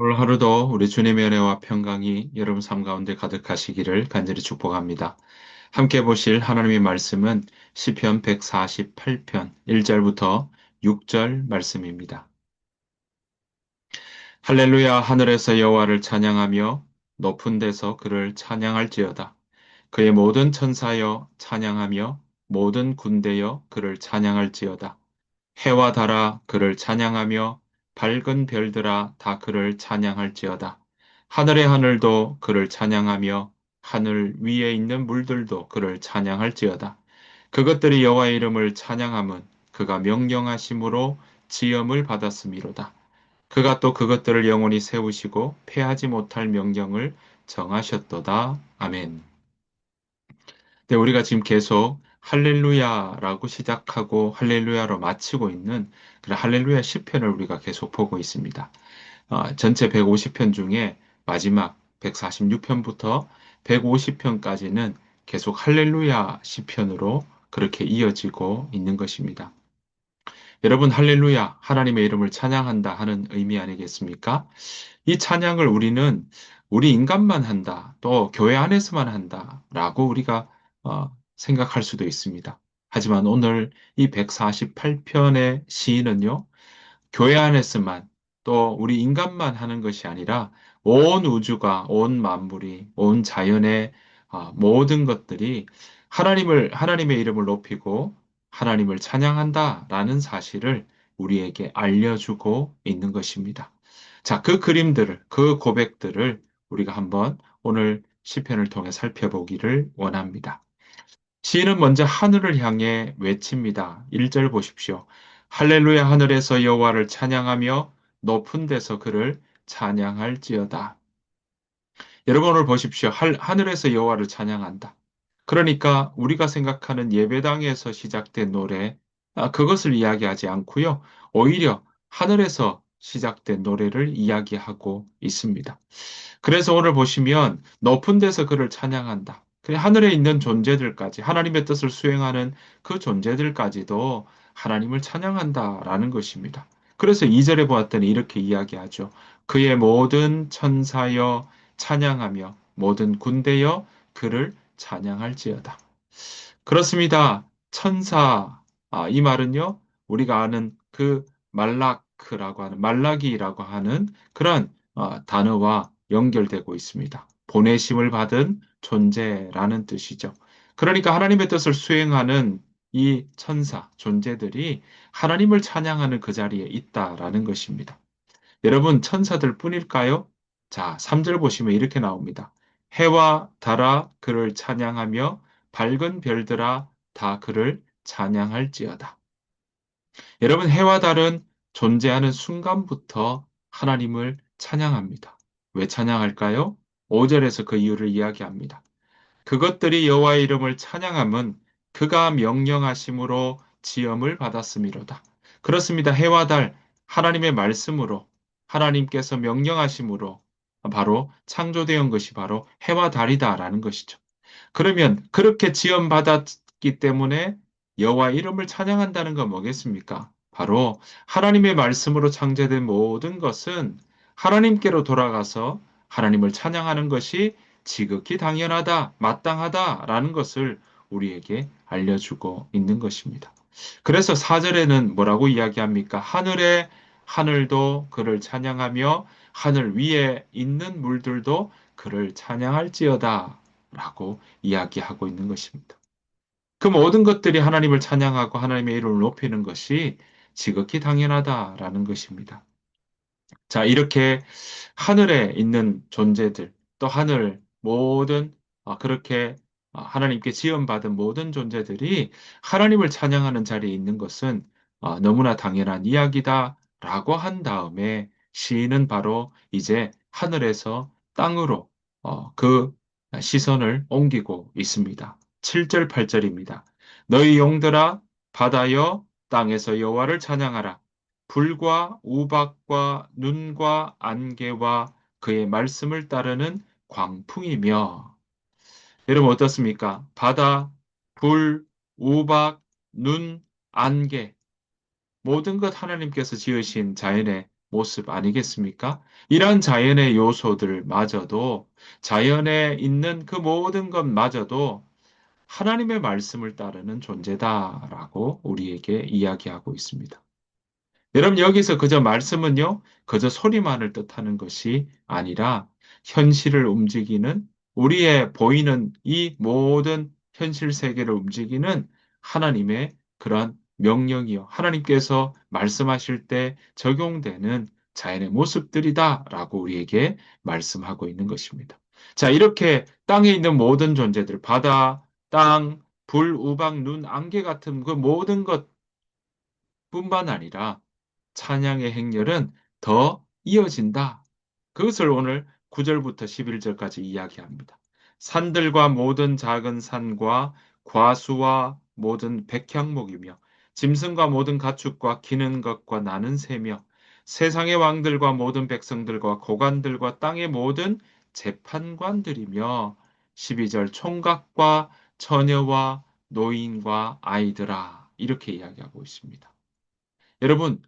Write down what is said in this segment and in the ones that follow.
오늘 하루도 우리 주님의 은혜와 평강이 여러분 삶 가운데 가득하시기를 간절히 축복합니다. 함께 보실 하나님의 말씀은 시편 148편 1절부터 6절 말씀입니다. 할렐루야, 하늘에서 여호와를 찬양하며 높은 데서 그를 찬양할지어다. 그의 모든 천사여 찬양하며 모든 군대여 그를 찬양할지어다. 해와 달아 그를 찬양하며 밝은 별들아 다 그를 찬양할지어다. 하늘의 하늘도 그를 찬양하며 하늘 위에 있는 물들도 그를 찬양할지어다. 그것들이 여호와의 이름을 찬양함은 그가 명령하심으로 지엄을 받았음이로다. 그가 또 그것들을 영원히 세우시고 패하지 못할 명령을 정하셨도다. 아멘. 네, 우리가 지금 계속 할렐루야라고 시작하고 할렐루야로 마치고 있는 그런 할렐루야 시편을 우리가 계속 보고 있습니다. 전체 150편 중에 마지막 146편부터 150편까지는 계속 할렐루야 시편으로 그렇게 이어지고 있는 것입니다. 여러분, 할렐루야, 하나님의 이름을 찬양한다 하는 의미 아니겠습니까? 이 찬양을 우리는 우리 인간만 한다, 또 교회 안에서만 한다, 라고 우리가 생각할 수도 있습니다. 하지만 오늘 이 148편의 시인은요, 교회 안에서만 또 우리 인간만 하는 것이 아니라 온 우주가, 온 만물이, 온 자연의 모든 것들이 하나님의 이름을 높이고 하나님을 찬양한다라는 사실을 우리에게 알려주고 있는 것입니다. 자, 그 그림들을, 그 고백들을 우리가 한번 오늘 시편을 통해 살펴보기를 원합니다. 시인은 먼저 하늘을 향해 외칩니다. 1절 보십시오. 할렐루야 하늘에서 여호와를 찬양하며 높은 데서 그를 찬양할지어다. 여러분 오늘 보십시오. 하늘에서 여호와를 찬양한다. 그러니까 우리가 생각하는 예배당에서 시작된 노래, 그것을 이야기하지 않고요. 오히려 하늘에서 시작된 노래를 이야기하고 있습니다. 그래서 오늘 보시면 높은 데서 그를 찬양한다. 하늘에 있는 존재들까지 하나님의 뜻을 수행하는 그 존재들까지도 하나님을 찬양한다라는 것입니다. 그래서 2절에 보았더니 이렇게 이야기하죠. 그의 모든 천사여 찬양하며 모든 군대여 그를 찬양할지어다. 그렇습니다. 천사, 이 말은요, 우리가 아는 그 말라기라고 하는 그런 단어와 연결되고 있습니다. 보내심을 받은 존재라는 뜻이죠. 그러니까 하나님의 뜻을 수행하는 이 천사, 존재들이 하나님을 찬양하는 그 자리에 있다라는 것입니다. 여러분, 천사들 뿐일까요? 자, 3절 보시면 이렇게 나옵니다. 해와 달아 그를 찬양하며 밝은 별들아 다 그를 찬양할지어다. 여러분, 해와 달은 존재하는 순간부터 하나님을 찬양합니다. 왜 찬양할까요? 5절에서 그 이유를 이야기합니다. 그것들이 여호와의 이름을 찬양함은 그가 명령하심으로 지음을 받았음이로다. 그렇습니다. 해와 달 하나님의 말씀으로 하나님께서 명령하심으로 바로 창조되온 것이 바로 해와 달이다라는 것이죠. 그러면 그렇게 지음받았기 때문에 여호와 이름을 찬양한다는 건 뭐겠습니까? 바로 하나님의 말씀으로 창조된 모든 것은 하나님께로 돌아가서 하나님을 찬양하는 것이 지극히 당연하다, 마땅하다라는 것을 우리에게 알려주고 있는 것입니다. 그래서 4절에는 뭐라고 이야기합니까? 하늘의 하늘도 그를 찬양하며 하늘 위에 있는 물들도 그를 찬양할지어다 라고 이야기하고 있는 것입니다. 그 모든 것들이 하나님을 찬양하고 하나님의 이름을 높이는 것이 지극히 당연하다라는 것입니다. 자, 이렇게 하늘에 있는 존재들, 또 하늘 모든 그렇게 하나님께 지음받은 모든 존재들이 하나님을 찬양하는 자리에 있는 것은 너무나 당연한 이야기다라고 한 다음에 시인은 바로 이제 하늘에서 땅으로 그 시선을 옮기고 있습니다. 7절, 8절입니다. 너희 용들아 바다여 땅에서 여호와를 찬양하라. 불과 우박과 눈과 안개와 그의 말씀을 따르는 광풍이며 여러분 어떻습니까? 바다, 불, 우박, 눈, 안개 모든 것 하나님께서 지으신 자연의 모습 아니겠습니까? 이런 자연의 요소들마저도 자연에 있는 그 모든 것마저도 하나님의 말씀을 따르는 존재다라고 우리에게 이야기하고 있습니다. 여러분, 여기서 그저 말씀은요, 그저 소리만을 뜻하는 것이 아니라 현실을 움직이는 우리의 보이는 이 모든 현실 세계를 움직이는 하나님의 그러한 명령이요. 하나님께서 말씀하실 때 적용되는 자연의 모습들이다라고 우리에게 말씀하고 있는 것입니다. 자, 이렇게 땅에 있는 모든 존재들, 바다, 땅, 불, 우박, 눈, 안개 같은 그 모든 것뿐만 아니라 찬양의 행렬은 더 이어진다. 그것을 오늘 9절부터 11절까지 이야기합니다. 산들과 모든 작은 산과 과수와 모든 백향목이며 짐승과 모든 가축과 기는 것과 나는 새며 세상의 왕들과 모든 백성들과 고관들과 땅의 모든 재판관들이며 12절 총각과 처녀와 노인과 아이들아 이렇게 이야기하고 있습니다. 여러분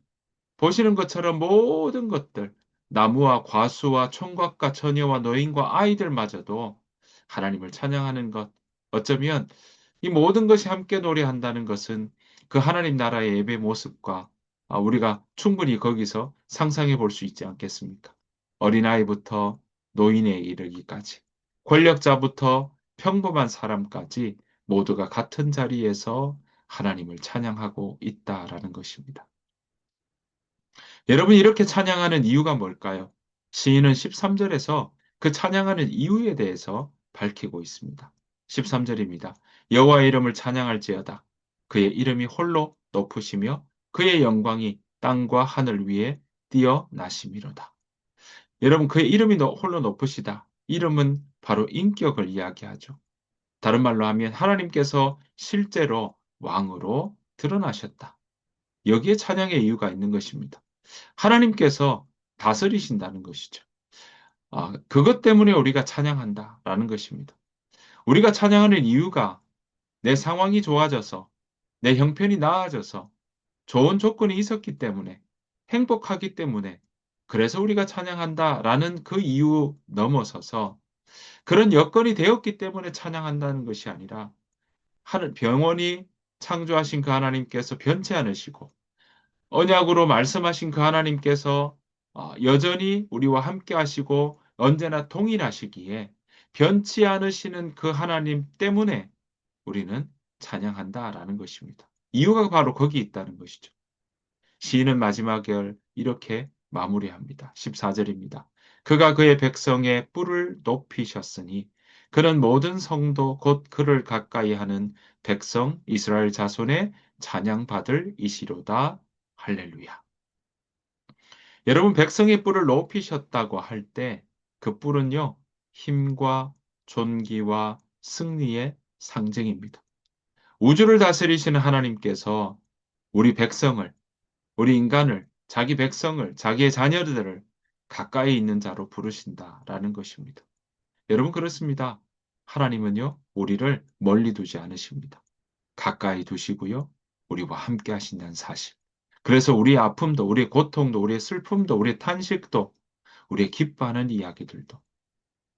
보시는 것처럼 모든 것들, 나무와 과수와 총각과 처녀와 노인과 아이들마저도 하나님을 찬양하는 것, 어쩌면 이 모든 것이 함께 노래한다는 것은 그 하나님 나라의 예배 모습과 우리가 충분히 거기서 상상해 볼 수 있지 않겠습니까? 어린아이부터 노인에 이르기까지, 권력자부터 평범한 사람까지 모두가 같은 자리에서 하나님을 찬양하고 있다라는 것입니다. 여러분이 이렇게 찬양하는 이유가 뭘까요? 시인은 13절에서 그 찬양하는 이유에 대해서 밝히고 있습니다. 13절입니다. 여호와의 이름을 찬양할지어다. 그의 이름이 홀로 높으시며 그의 영광이 땅과 하늘 위에 뛰어나심이로다. 여러분, 그의 이름이 홀로 높으시다. 이름은 바로 인격을 이야기하죠. 다른 말로 하면 하나님께서 실제로 왕으로 드러나셨다. 여기에 찬양의 이유가 있는 것입니다. 하나님께서 다스리신다는 것이죠. 그것 때문에 우리가 찬양한다라는 것입니다. 우리가 찬양하는 이유가 내 상황이 좋아져서, 내 형편이 나아져서, 좋은 조건이 있었기 때문에, 행복하기 때문에, 그래서 우리가 찬양한다라는 그 이유 넘어서서 그런 여건이 되었기 때문에 찬양한다는 것이 아니라 병원이 창조하신 그 하나님께서 변치 않으시고 언약으로 말씀하신 그 하나님께서 여전히 우리와 함께 하시고 언제나 동일하시기에 변치 않으시는 그 하나님 때문에 우리는 찬양한다라는 것입니다. 이유가 바로 거기 있다는 것이죠. 시인은 마지막을 이렇게 마무리합니다. 14절입니다. 그가 그의 백성의 뿔을 높이셨으니 그는 모든 성도 곧 그를 가까이 하는 백성 이스라엘 자손의 찬양받을 이시로다. 할렐루야. 여러분, 백성의 뿔을 높이셨다고 할 때 그 뿔은요, 힘과 존귀와 승리의 상징입니다. 우주를 다스리시는 하나님께서 우리 백성을, 우리 인간을, 자기 백성을, 자기의 자녀들을 가까이 있는 자로 부르신다라는 것입니다. 여러분, 그렇습니다. 하나님은요, 우리를 멀리 두지 않으십니다. 가까이 두시고요, 우리와 함께 하신다는 사실. 그래서 우리의 아픔도, 우리의 고통도, 우리의 슬픔도, 우리의 탄식도, 우리의 기뻐하는 이야기들도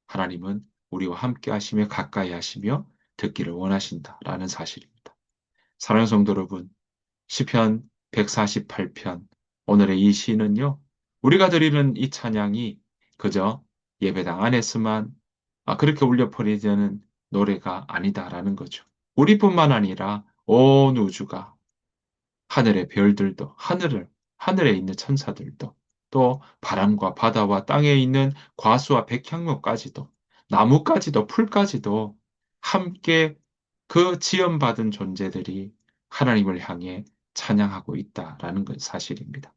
하나님은 우리와 함께 하시며 가까이 하시며 듣기를 원하신다라는 사실입니다. 사랑하는 성도 여러분, 시편 148편 오늘의 이 시는요, 우리가 드리는 이 찬양이 그저 예배당 안에서만 그렇게 울려 퍼지는 노래가 아니다라는 거죠. 우리뿐만 아니라 온 우주가 하늘의 별들도, 하늘에 있는 천사들도, 또 바람과 바다와 땅에 있는 과수와 백향목까지도, 나무까지도, 풀까지도 함께 그 지연받은 존재들이 하나님을 향해 찬양하고 있다라는 건 사실입니다.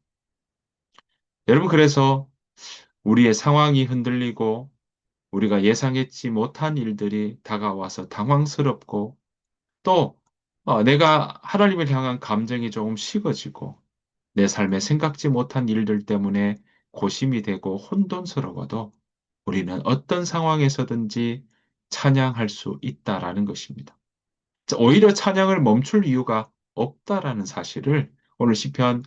여러분, 그래서 우리의 상황이 흔들리고 우리가 예상했지 못한 일들이 다가와서 당황스럽고 또 내가 하나님을 향한 감정이 조금 식어지고 내 삶에 생각지 못한 일들 때문에 고심이 되고 혼돈스러워도 우리는 어떤 상황에서든지 찬양할 수 있다라는 것입니다. 오히려 찬양을 멈출 이유가 없다라는 사실을 오늘 시편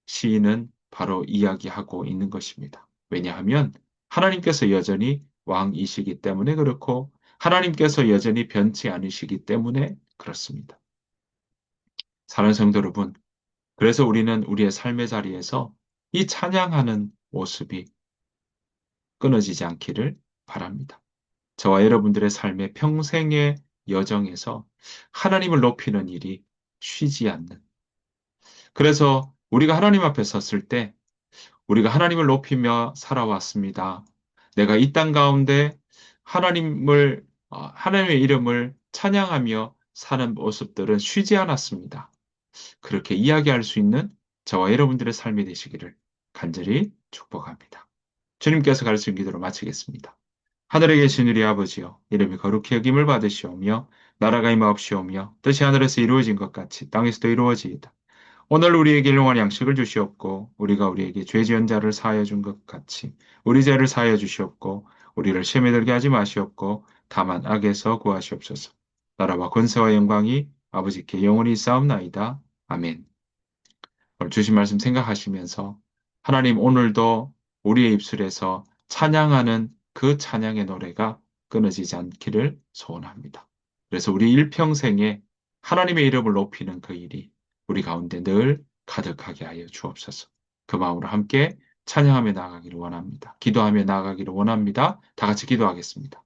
시인은 바로 이야기하고 있는 것입니다. 왜냐하면 하나님께서 여전히 왕이시기 때문에 그렇고 하나님께서 여전히 변치 않으시기 때문에 그렇습니다. 사랑하는 성도 여러분, 그래서 우리는 우리의 삶의 자리에서 이 찬양하는 모습이 끊어지지 않기를 바랍니다. 저와 여러분들의 삶의 평생의 여정에서 하나님을 높이는 일이 쉬지 않는. 그래서 우리가 하나님 앞에 섰을 때 우리가 하나님을 높이며 살아왔습니다. 내가 이 땅 가운데 하나님의 이름을 찬양하며 사는 모습들은 쉬지 않았습니다. 그렇게 이야기할 수 있는 저와 여러분들의 삶이 되시기를 간절히 축복합니다. 주님께서 가르친 기도로 마치겠습니다. 하늘에 계신 우리 아버지여, 이름이 거룩히 여김을 받으시오며, 나라가 임하옵시오며, 뜻이 하늘에서 이루어진 것 같이 땅에서도 이루어지이다. 오늘 우리에게 일용할 양식을 주시옵고, 우리가 우리에게 죄 지은 자를 사하여 준 것 같이, 우리 죄를 사하여 주시옵고, 우리를 시험에 들게 하지 마시옵고, 다만 악에서 구하시옵소서. 나라와 권세와 영광이 아버지께 영원히 있사옵나이다. 아멘. 오늘 주신 말씀 생각하시면서 하나님 오늘도 우리의 입술에서 찬양하는 그 찬양의 노래가 끊어지지 않기를 소원합니다. 그래서 우리 일평생에 하나님의 이름을 높이는 그 일이 우리 가운데 늘 가득하게 하여 주옵소서. 그 마음으로 함께 찬양하며 나아가기를 원합니다. 기도하며 나아가기를 원합니다. 다 같이 기도하겠습니다.